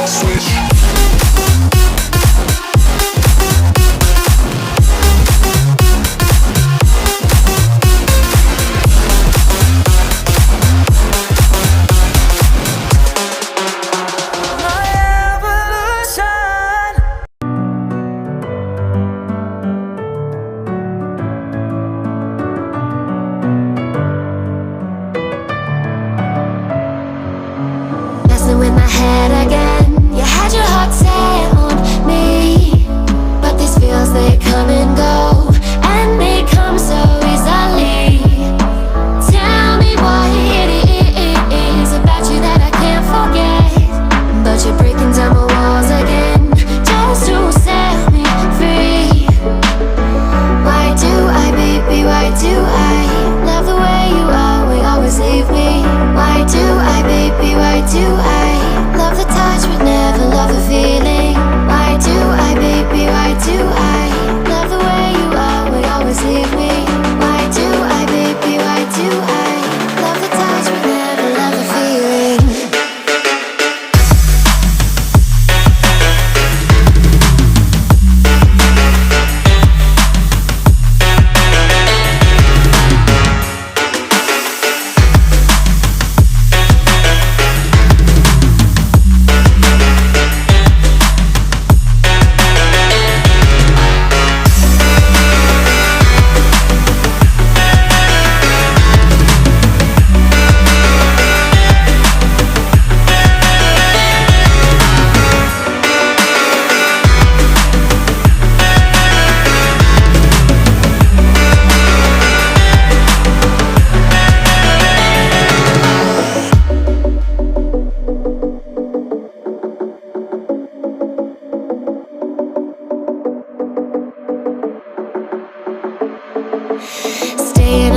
Switch. Messing with my head again. You had your heart set on me, but these feels, they come and go, and they come so easily. Tell me what it is about you that I can't forget, but you're breaking down my walls again, just to set me free. Why do I, baby, why do I love the way you are, we always leave me? Why do I, baby, why do I love the touch but never love the feeling? Why do I, baby, why do I love the way you are, we always leave me? Why do I, baby, why do I love the touch but never love the feeling? Staying